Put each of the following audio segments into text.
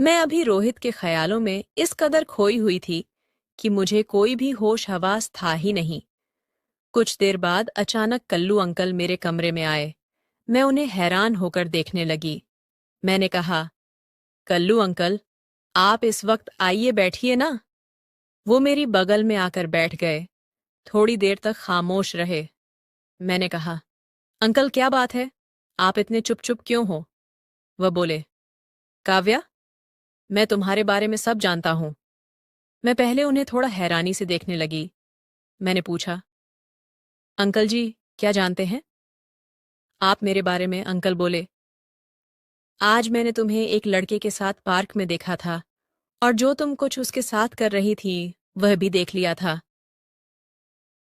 मैं अभी रोहित के ख्यालों में इस कदर खोई हुई थी कि मुझे कोई भी होश हवास था ही नहीं। कुछ देर बाद अचानक कल्लू अंकल मेरे कमरे में आए। मैं उन्हें हैरान होकर देखने लगी। मैंने कहा, कल्लू अंकल, आप इस वक्त आइए, बैठिए ना। वो मेरी बगल में आकर बैठ गए। थोड़ी देर तक खामोश रहे। मैंने कहा, अंकल क्या बात है, आप इतने चुप चुप क्यों हो? वह बोले, काव्या, मैं तुम्हारे बारे में सब जानता हूं। मैं पहले उन्हें थोड़ा हैरानी से देखने लगी। मैंने पूछा, अंकल जी, क्या जानते हैं आप मेरे बारे में? अंकल बोले, आज मैंने तुम्हें एक लड़के के साथ पार्क में देखा था और जो तुम कुछ उसके साथ कर रही थी वह भी देख लिया था।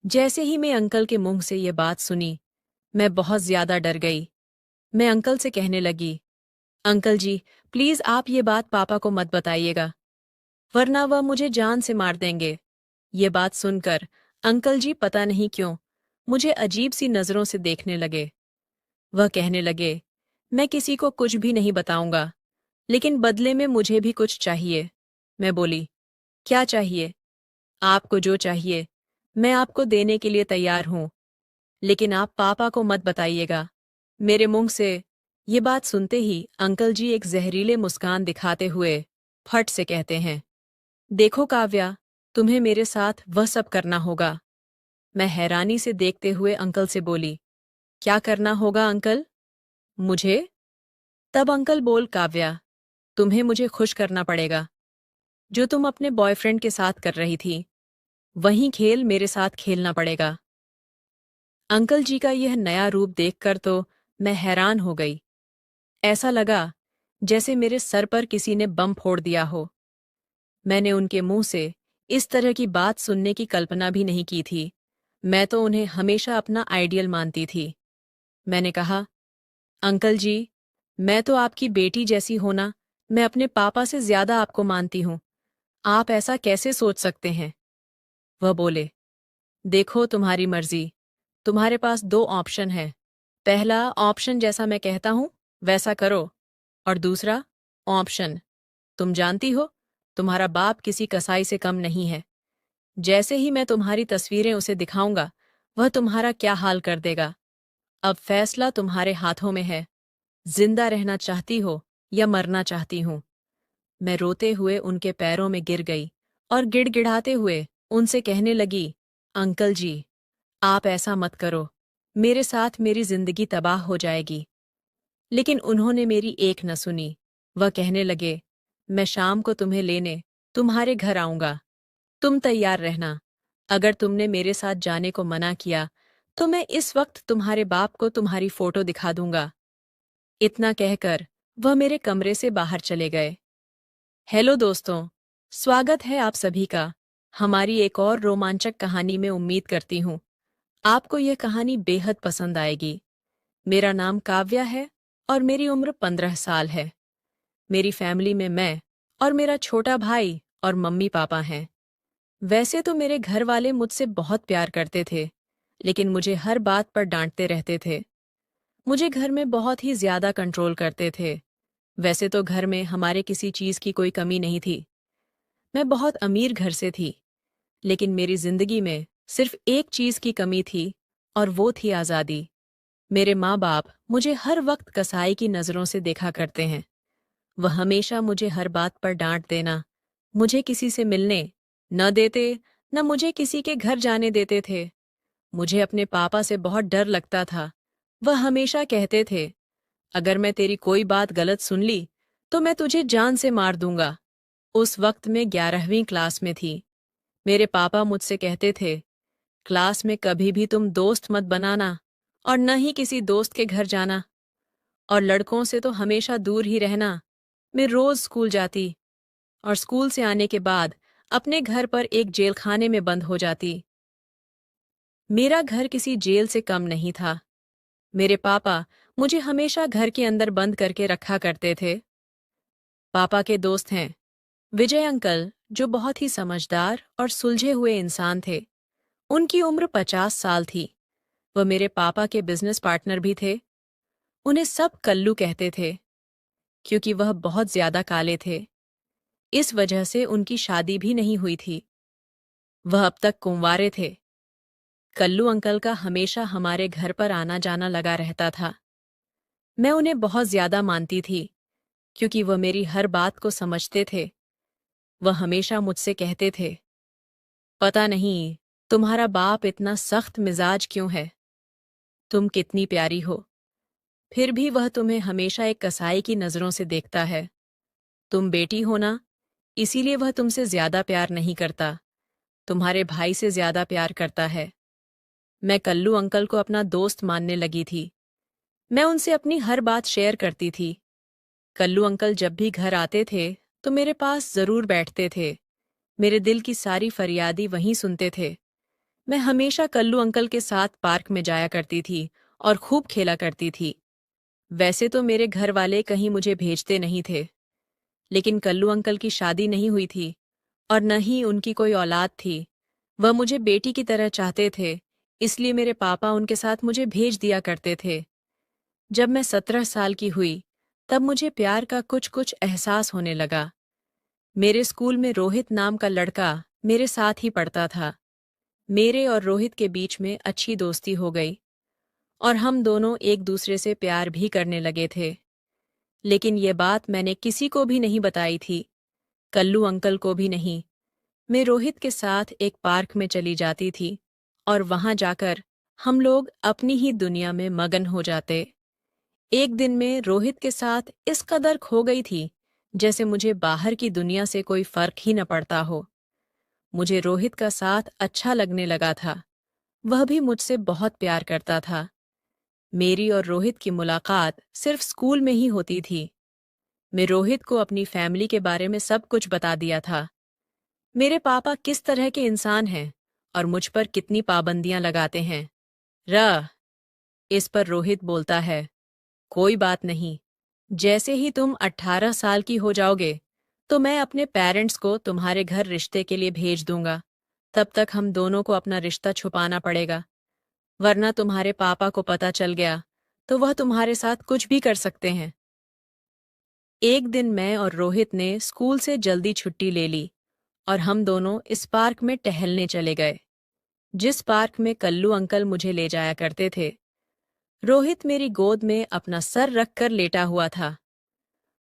जैसे ही मैं अंकल के मुंह से ये बात सुनी, मैं बहुत ज्यादा डर गई। मैं अंकल से कहने लगी, अंकल जी, प्लीज आप ये बात पापा को मत बताइएगा, वरना वह मुझे जान से मार देंगे। ये बात सुनकर अंकल जी पता नहीं क्यों मुझे अजीब सी नजरों से देखने लगे। वह कहने लगे, मैं किसी को कुछ भी नहीं बताऊंगा, लेकिन बदले में मुझे भी कुछ चाहिए। मैं बोली, क्या चाहिए? आपको जो चाहिए मैं आपको देने के लिए तैयार हूं, लेकिन आप पापा को मत बताइएगा। मेरे मुंह से ये बात सुनते ही अंकल जी एक जहरीले मुस्कान दिखाते हुए फट से कहते हैं, देखो काव्या, तुम्हें मेरे साथ वह सब करना होगा। मैं हैरानी से देखते हुए अंकल से बोली, क्या करना होगा अंकल? मुझे? तब अंकल बोल, काव्या, तुम्हें मुझे खुश करना पड़ेगा। जो तुम अपने बॉयफ्रेंड के साथ कर रही थी वही खेल मेरे साथ खेलना पड़ेगा। अंकल जी का यह नया रूप देखकर तो मैं हैरान हो गई। ऐसा लगा जैसे मेरे सर पर किसी ने बम फोड़ दिया हो। मैंने उनके मुंह से इस तरह की बात सुनने की कल्पना भी नहीं की थी। मैं तो उन्हें हमेशा अपना आइडियल मानती थी। मैंने कहा, अंकल जी, मैं तो आपकी बेटी जैसी होना, मैं अपने पापा से ज्यादा आपको मानती हूं। आप ऐसा कैसे सोच सकते हैं? वह बोले, देखो तुम्हारी मर्जी, तुम्हारे पास दो ऑप्शन है। पहला ऑप्शन जैसा मैं कहता हूं वैसा करो, और दूसरा ऑप्शन, तुम जानती हो तुम्हारा बाप किसी कसाई से कम नहीं है। जैसे ही मैं तुम्हारी तस्वीरें उसे दिखाऊंगा वह तुम्हारा क्या हाल कर देगा। अब फैसला तुम्हारे हाथों में है, जिंदा रहना चाहती हो या मरना चाहती हूं। मैं रोते हुए उनके पैरों में गिर गई और गिड़गिड़ाते हुए उनसे कहने लगी, अंकल जी, आप ऐसा मत करो, मेरे साथ मेरी जिंदगी तबाह हो जाएगी। लेकिन उन्होंने मेरी एक न सुनी। वह कहने लगे, मैं शाम को तुम्हें लेने तुम्हारे घर आऊंगा, तुम तैयार रहना। अगर तुमने मेरे साथ जाने को मना किया तो मैं इस वक्त तुम्हारे बाप को तुम्हारी फोटो दिखा दूंगा। इतना कहकर वह मेरे कमरे से बाहर चले गए। हेलो दोस्तों, स्वागत है आप सभी का हमारी एक और रोमांचक कहानी में। उम्मीद करती हूँ आपको यह कहानी बेहद पसंद आएगी। मेरा नाम काव्या है और मेरी उम्र 15 साल है। मेरी फैमिली में मैं और मेरा छोटा भाई और मम्मी पापा हैं। वैसे तो मेरे घर वाले मुझसे बहुत प्यार करते थे, लेकिन मुझे हर बात पर डांटते रहते थे। मुझे घर में बहुत ही ज्यादा कंट्रोल करते थे। वैसे तो घर में हमारे किसी चीज की कोई कमी नहीं थी। मैं बहुत अमीर घर से थी, लेकिन मेरी जिंदगी में सिर्फ एक चीज की कमी थी, और वो थी आज़ादी। मेरे माँ बाप मुझे हर वक्त कसाई की नज़रों से देखा करते हैं। वह हमेशा मुझे हर बात पर डांट देना, मुझे किसी से मिलने न देते, न मुझे किसी के घर जाने देते थे। मुझे अपने पापा से बहुत डर लगता था। वह हमेशा कहते थे, अगर मैं तेरी कोई बात गलत सुन ली तो मैं तुझे जान से मार दूंगा। उस वक्त मैं 11वीं क्लास में थी। मेरे पापा मुझसे कहते थे, क्लास में कभी भी तुम दोस्त मत बनाना और न ही किसी दोस्त के घर जाना, और लड़कों से तो हमेशा दूर ही रहना। मैं रोज स्कूल जाती और स्कूल से आने के बाद अपने घर पर एक जेलखाने में बंद हो जाती। मेरा घर किसी जेल से कम नहीं था। मेरे पापा मुझे हमेशा घर के अंदर बंद करके रखा करते थे। पापा के दोस्त हैं विजय अंकल, जो बहुत ही समझदार और सुलझे हुए इंसान थे। उनकी उम्र 50 साल थी। वह मेरे पापा के बिजनेस पार्टनर भी थे। उन्हें सब कल्लू कहते थे, क्योंकि वह बहुत ज्यादा काले थे। इस वजह से उनकी शादी भी नहीं हुई थी। वह अब तक कुंवारे थे। कल्लू अंकल का हमेशा हमारे घर पर आना जाना लगा रहता था। मैं उन्हें बहुत ज्यादा मानती थी, क्योंकि वह मेरी हर बात को समझते थे। वह हमेशा मुझसे कहते थे, पता नहीं तुम्हारा बाप इतना सख्त मिजाज क्यों है। तुम कितनी प्यारी हो, फिर भी वह तुम्हें हमेशा एक कसाई की नजरों से देखता है। तुम बेटी हो ना, इसीलिए वह तुमसे ज्यादा प्यार नहीं करता, तुम्हारे भाई से ज्यादा प्यार करता है। मैं कल्लू अंकल को अपना दोस्त मानने लगी थी। मैं उनसे अपनी हर बात शेयर करती थी। कल्लू अंकल जब भी घर आते थे तो मेरे पास जरूर बैठते थे। मेरे दिल की सारी फरियादी वहीं सुनते थे। मैं हमेशा कल्लू अंकल के साथ पार्क में जाया करती थी और खूब खेला करती थी। वैसे तो मेरे घर वाले कहीं मुझे भेजते नहीं थे, लेकिन कल्लू अंकल की शादी नहीं हुई थी और न ही उनकी कोई औलाद थी। वह मुझे बेटी की तरह चाहते थे, इसलिए मेरे पापा उनके साथ मुझे भेज दिया करते थे। जब मैं 17 साल की हुई, तब मुझे प्यार का कुछ कुछ एहसास होने लगा। मेरे स्कूल में रोहित नाम का लड़का मेरे साथ ही पढ़ता था। मेरे और रोहित के बीच में अच्छी दोस्ती हो गई और हम दोनों एक दूसरे से प्यार भी करने लगे थे। लेकिन ये बात मैंने किसी को भी नहीं बताई थी, कल्लू अंकल को भी नहीं। मैं रोहित के साथ एक पार्क में चली जाती थी और वहां जाकर हम लोग अपनी ही दुनिया में मगन हो जाते। एक दिन में रोहित के साथ इस कदर खो गई थी, जैसे मुझे बाहर की दुनिया से कोई फर्क ही न पड़ता हो। मुझे रोहित का साथ अच्छा लगने लगा था। वह भी मुझसे बहुत प्यार करता था। मेरी और रोहित की मुलाकात सिर्फ स्कूल में ही होती थी। मैं रोहित को अपनी फैमिली के बारे में सब कुछ बता दिया था। मेरे पापा किस तरह के इंसान हैं और मुझ पर कितनी पाबंदियां लगाते हैं। र इस पर रोहित बोलता है, कोई बात नहीं, जैसे ही तुम 18 साल की हो जाओगे तो मैं अपने पेरेंट्स को तुम्हारे घर रिश्ते के लिए भेज दूंगा। तब तक हम दोनों को अपना रिश्ता छुपाना पड़ेगा, वरना तुम्हारे पापा को पता चल गया तो वह तुम्हारे साथ कुछ भी कर सकते हैं। एक दिन मैं और रोहित ने स्कूल से जल्दी छुट्टी ले ली और हम दोनों इस पार्क में टहलने चले गए, जिस पार्क में कल्लू अंकल मुझे ले जाया करते थे। रोहित मेरी गोद में अपना सर रखकर लेटा हुआ था।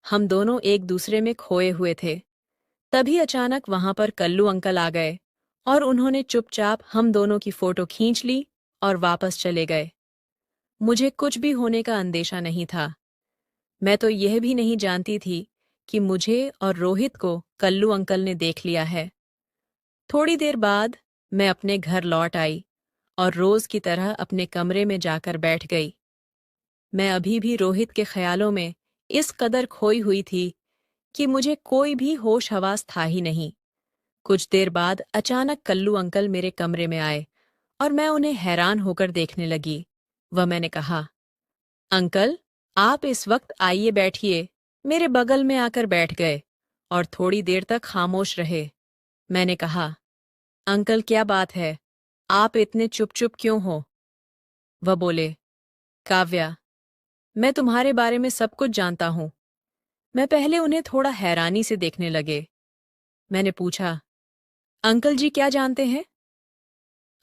हम दोनों एक दूसरे में खोए हुए थे। तभी अचानक वहां पर कल्लू अंकल आ गए और उन्होंने चुपचाप हम दोनों की फोटो खींच ली और वापस चले गए। मुझे कुछ भी होने का अंदेशा नहीं था। मैं तो यह भी नहीं जानती थी कि मुझे और रोहित को कल्लू अंकल ने देख लिया है। थोड़ी देर बाद मैं अपने घर लौट आई और रोज की तरह अपने कमरे में जाकर बैठ गई। मैं अभी भी रोहित के ख्यालों में इस कदर खोई हुई थी कि मुझे कोई भी होश हवास था ही नहीं। कुछ देर बाद अचानक कल्लू अंकल मेरे कमरे में आए और मैं उन्हें हैरान होकर देखने लगी। मैंने कहा, अंकल, आप इस वक्त आइए बैठिए। मेरे बगल में आकर बैठ गए और थोड़ी देर तक खामोश रहे। मैंने कहा, अंकल क्या बात है, आप इतने चुप चुप क्यों हो? वह बोले, काव्या, मैं तुम्हारे बारे में सब कुछ जानता हूं। मैं पहले उन्हें थोड़ा हैरानी से देखने लगे। मैंने पूछा, अंकल जी क्या जानते हैं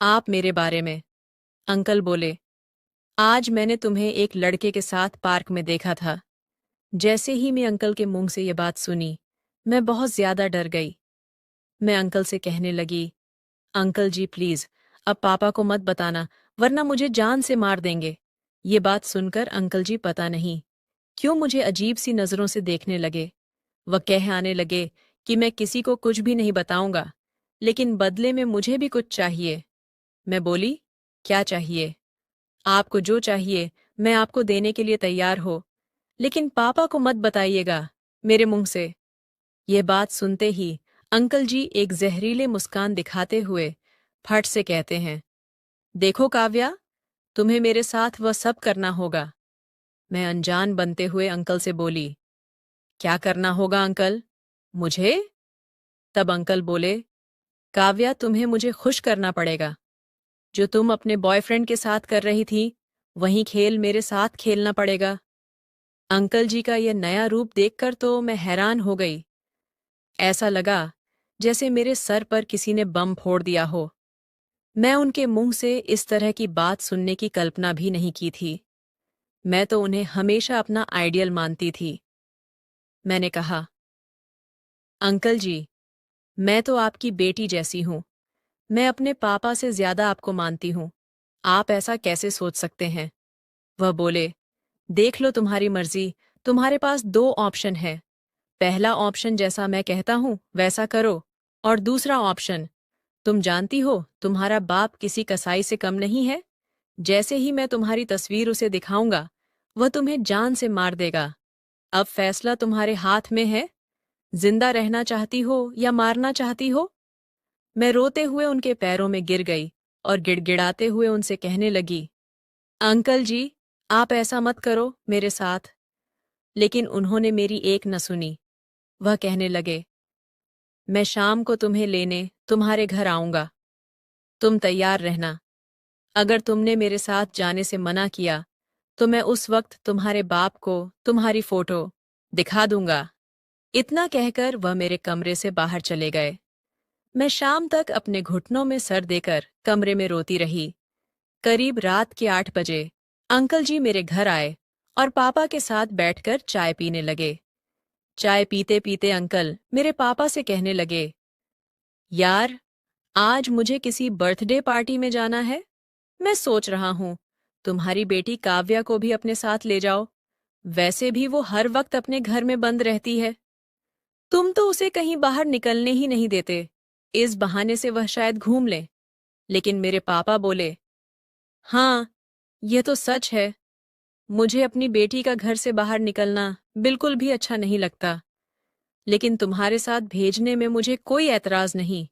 आप मेरे बारे में? अंकल बोले, आज मैंने तुम्हें एक लड़के के साथ पार्क में देखा था। जैसे ही मैं अंकल के मुंह से ये बात सुनी, मैं बहुत ज्यादा डर गई। मैं अंकल से कहने लगी, अंकल जी प्लीज, अब पापा को मत बताना, वरना मुझे जान से मार देंगे। ये बात सुनकर अंकल जी पता नहीं क्यों मुझे अजीब सी नजरों से देखने लगे। वह कह आने लगे कि मैं किसी को कुछ भी नहीं बताऊंगा, लेकिन बदले में मुझे भी कुछ चाहिए। मैं बोली, क्या चाहिए? आपको जो चाहिए मैं आपको देने के लिए तैयार हो, लेकिन पापा को मत बताइएगा मेरे मुंह से। ये बात सुनते ही अंकल जी एक जहरीले मुस्कान दिखाते हुए फट से कहते हैं, देखो काव्या, तुम्हें मेरे साथ वह सब करना होगा। मैं अनजान बनते हुए अंकल से बोली, क्या करना होगा अंकल? मुझे? तब अंकल बोले, काव्या, तुम्हें मुझे खुश करना पड़ेगा। जो तुम अपने बॉयफ्रेंड के साथ कर रही थी, वही खेल मेरे साथ खेलना पड़ेगा। अंकल जी का यह नया रूप देखकर तो मैं हैरान हो गई। ऐसा लगा जैसे मेरे सर पर किसी ने बम फोड़ दिया हो। मैं उनके मुंह से इस तरह की बात सुनने की कल्पना भी नहीं की थी। मैं तो उन्हें हमेशा अपना आइडियल मानती थी। मैंने कहा, अंकल जी, मैं तो आपकी बेटी जैसी हूं। मैं अपने पापा से ज्यादा आपको मानती हूं। आप ऐसा कैसे सोच सकते हैं? वह बोले, देख लो, तुम्हारी मर्जी। तुम्हारे पास दो ऑप्शन है। पहला ऑप्शन जैसा मैं कहता हूं वैसा करो, और दूसरा ऑप्शन, तुम जानती हो तुम्हारा बाप किसी कसाई से कम नहीं है। जैसे ही मैं तुम्हारी तस्वीर उसे दिखाऊंगा, वह तुम्हें जान से मार देगा। अब फैसला तुम्हारे हाथ में है। जिंदा रहना चाहती हो या मारना चाहती हो? मैं रोते हुए उनके पैरों में गिर गई और गिड़गिड़ाते हुए उनसे कहने लगी, अंकल जी, आप ऐसा मत करो मेरे साथ। लेकिन उन्होंने मेरी एक न सुनी। वह कहने लगे, मैं शाम को तुम्हें लेने तुम्हारे घर आऊंगा। तुम तैयार रहना। अगर तुमने मेरे साथ जाने से मना किया तो मैं उस वक्त तुम्हारे बाप को तुम्हारी फोटो दिखा दूंगा। इतना कहकर वह मेरे कमरे से बाहर चले गए। मैं शाम तक अपने घुटनों में सर देकर कमरे में रोती रही। करीब रात के 8 बजे अंकल जी मेरे घर आए और पापा के साथ बैठकर चाय पीने लगे। चाय पीते पीते अंकल मेरे पापा से कहने लगे, यार, आज मुझे किसी बर्थडे पार्टी में जाना है। मैं सोच रहा हूं तुम्हारी बेटी काव्या को भी अपने साथ ले जाओ। वैसे भी वो हर वक्त अपने घर में बंद रहती है। तुम तो उसे कहीं बाहर निकलने ही नहीं देते। इस बहाने से वह शायद घूम ले। लेकिन मेरे पापा बोले, हाँ, यह तो सच है। मुझे अपनी बेटी का घर से बाहर निकलना बिल्कुल भी अच्छा नहीं लगता। लेकिन तुम्हारे साथ भेजने में मुझे कोई ऐतराज नहीं।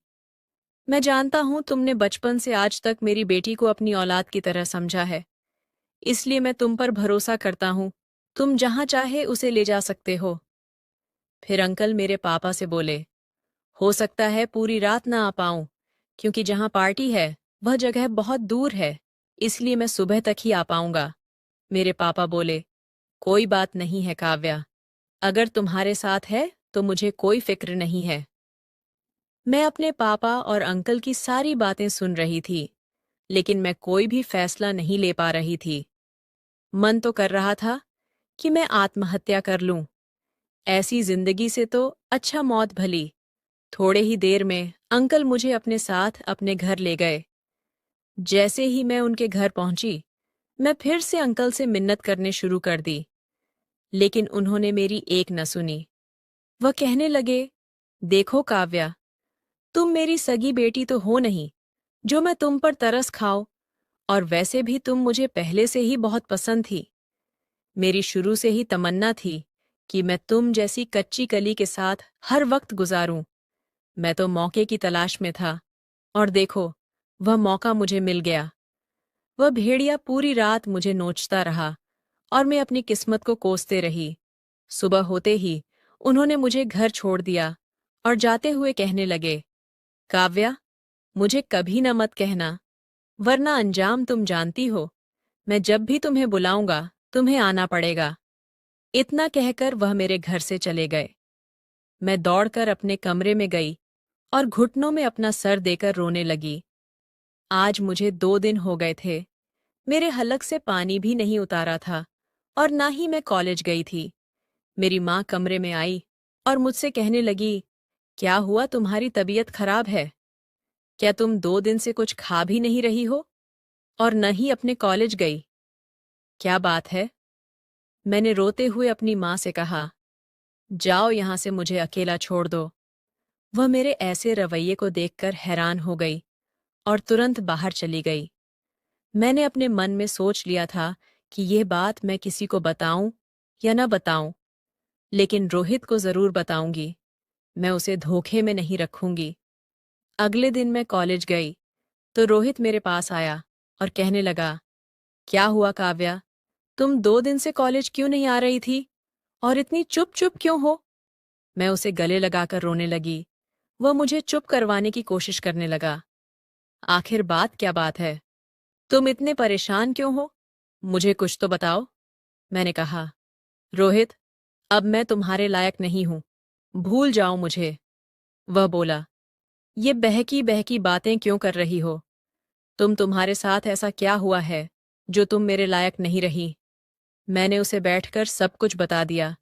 मैं जानता हूं तुमने बचपन से आज तक मेरी बेटी को अपनी औलाद की तरह समझा है। इसलिए मैं तुम पर भरोसा करता हूं। तुम जहां चाहे उसे ले जा सकते हो। फिर अंकल मेरे पापा से बोले, हो सकता है पूरी रात ना आ पाऊं, क्योंकि जहां पार्टी है वह जगह बहुत दूर है। इसलिए मैं सुबह तक ही आ पाऊंगा। मेरे पापा बोले, कोई बात नहीं है काव्या। अगर तुम्हारे साथ है तो मुझे कोई फिक्र नहीं है। मैं अपने पापा और अंकल की सारी बातें सुन रही थी, लेकिन मैं कोई भी फैसला नहीं ले पा रही थी। मन तो कर रहा था कि मैं आत्महत्या कर लूं। ऐसी जिंदगी से तो अच्छा मौत भली। थोड़े ही देर में अंकल मुझे अपने साथ अपने घर ले गए। जैसे ही मैं उनके घर पहुंची, मैं फिर से अंकल से मिन्नत करने शुरू कर दी। लेकिन उन्होंने मेरी एक न सुनी। वह कहने लगे, देखो काव्या, तुम मेरी सगी बेटी तो हो नहीं जो मैं तुम पर तरस खाओ। और वैसे भी तुम मुझे पहले से ही बहुत पसंद थी। मेरी शुरू से ही तमन्ना थी कि मैं तुम जैसी कच्ची कली के साथ हर वक्त गुजारूं। मैं तो मौके की तलाश में था, और देखो, वह मौका मुझे मिल गया। वह भेड़िया पूरी रात मुझे नोचता रहा और मैं अपनी किस्मत को कोसते रही। सुबह होते ही उन्होंने मुझे घर छोड़ दिया और जाते हुए कहने लगे, काव्या, मुझे कभी न मत कहना, वरना अंजाम तुम जानती हो। मैं जब भी तुम्हें बुलाऊंगा तुम्हें आना पड़ेगा। इतना कहकर वह मेरे घर से चले गए। मैं दौड़कर अपने कमरे में गई और घुटनों में अपना सर देकर रोने लगी। आज मुझे 2 दिन हो गए थे। मेरे हलक से पानी भी नहीं उतारा था और ना ही मैं कॉलेज गई थी। मेरी माँ कमरे में आई और मुझसे कहने लगी, क्या हुआ, तुम्हारी तबीयत खराब है? क्या तुम 2 दिन से कुछ खा भी नहीं रही हो और न ही अपने कॉलेज गई? क्या बात है? मैंने रोते हुए अपनी माँ से कहा, जाओ यहाँ से, मुझे अकेला छोड़ दो। वह मेरे ऐसे रवैये को देखकर हैरान हो गई और तुरंत बाहर चली गई। मैंने अपने मन में सोच लिया था कि यह बात मैं किसी को बताऊं या न बताऊं, लेकिन रोहित को जरूर बताऊंगी। मैं उसे धोखे में नहीं रखूंगी। अगले दिन मैं कॉलेज गई तो रोहित मेरे पास आया और कहने लगा, क्या हुआ काव्या, तुम 2 दिन से कॉलेज क्यों नहीं आ रही थी और इतनी चुप चुप क्यों हो? मैं उसे गले लगाकर रोने लगी। वह मुझे चुप करवाने की कोशिश करने लगा। आखिर बात क्या बात है? तुम इतने परेशान क्यों हो? मुझे कुछ तो बताओ। मैंने कहा, रोहित, अब मैं तुम्हारे लायक नहीं हूं। भूल जाओ मुझे। वह बोला, ये बहकी बहकी बातें क्यों कर रही हो? तुम्हारे साथ ऐसा क्या हुआ है जो तुम मेरे लायक नहीं रही? मैंने उसे बैठकर सब कुछ बता दिया,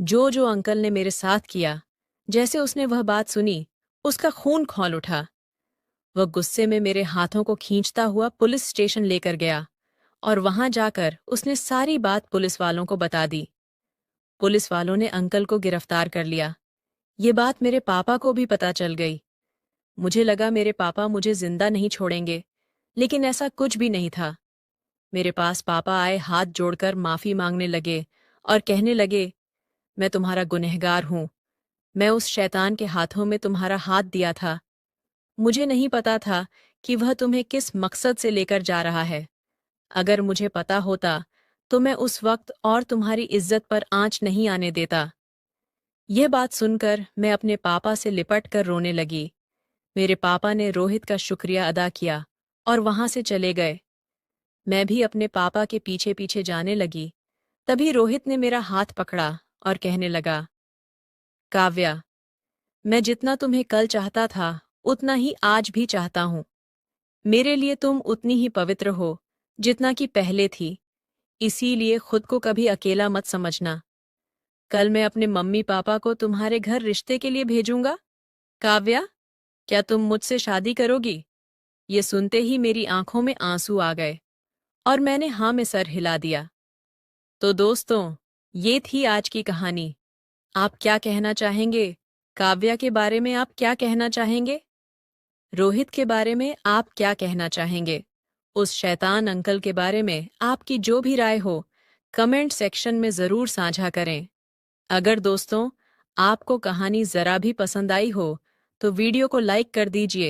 जो जो अंकल ने मेरे साथ किया। जैसे उसने वह बात सुनी, उसका खून खौल उठा। वह गुस्से में मेरे हाथों को खींचता हुआ पुलिस स्टेशन लेकर गया और वहां जाकर उसने सारी बात पुलिस वालों को बता दी। पुलिस वालों ने अंकल को गिरफ्तार कर लिया। ये बात मेरे पापा को भी पता चल गई। मुझे लगा मेरे पापा मुझे जिंदा नहीं छोड़ेंगे, लेकिन ऐसा कुछ भी नहीं था। मेरे पास पापा आए, हाथ जोड़कर माफी मांगने लगे और कहने लगे, मैं तुम्हारा गुनहगार हूं। मैं उस शैतान के हाथों में तुम्हारा हाथ दिया था। मुझे नहीं पता था कि वह तुम्हें किस मकसद से लेकर जा रहा है। अगर मुझे पता होता तो मैं उस वक्त और तुम्हारी इज्जत पर आंच नहीं आने देता। यह बात सुनकर मैं अपने पापा से लिपट कर रोने लगी। मेरे पापा ने रोहित का शुक्रिया अदा किया और वहां से चले गए। मैं भी अपने पापा के पीछे पीछे जाने लगी। तभी रोहित ने मेरा हाथ पकड़ा और कहने लगा, काव्या, मैं जितना तुम्हें कल चाहता था उतना ही आज भी चाहता हूं। मेरे लिए तुम उतनी ही पवित्र हो जितना कि पहले थी। इसीलिए खुद को कभी अकेला मत समझना। कल मैं अपने मम्मी पापा को तुम्हारे घर रिश्ते के लिए भेजूंगा। काव्या, क्या तुम मुझसे शादी करोगी? ये सुनते ही मेरी आंखों में आंसू आ गए और मैंने हाँ में सर हिला दिया। तो दोस्तों, ये थी आज की कहानी। आप क्या कहना चाहेंगे? काव्या के बारे में आप क्या कहना चाहेंगे? रोहित के बारे में आप क्या कहना चाहेंगे? उस शैतान अंकल के बारे में आपकी जो भी राय हो, कमेंट सेक्शन में ज़रूर साझा करें। अगर दोस्तों आपको कहानी ज़रा भी पसंद आई हो, तो वीडियो को लाइक कर दीजिए।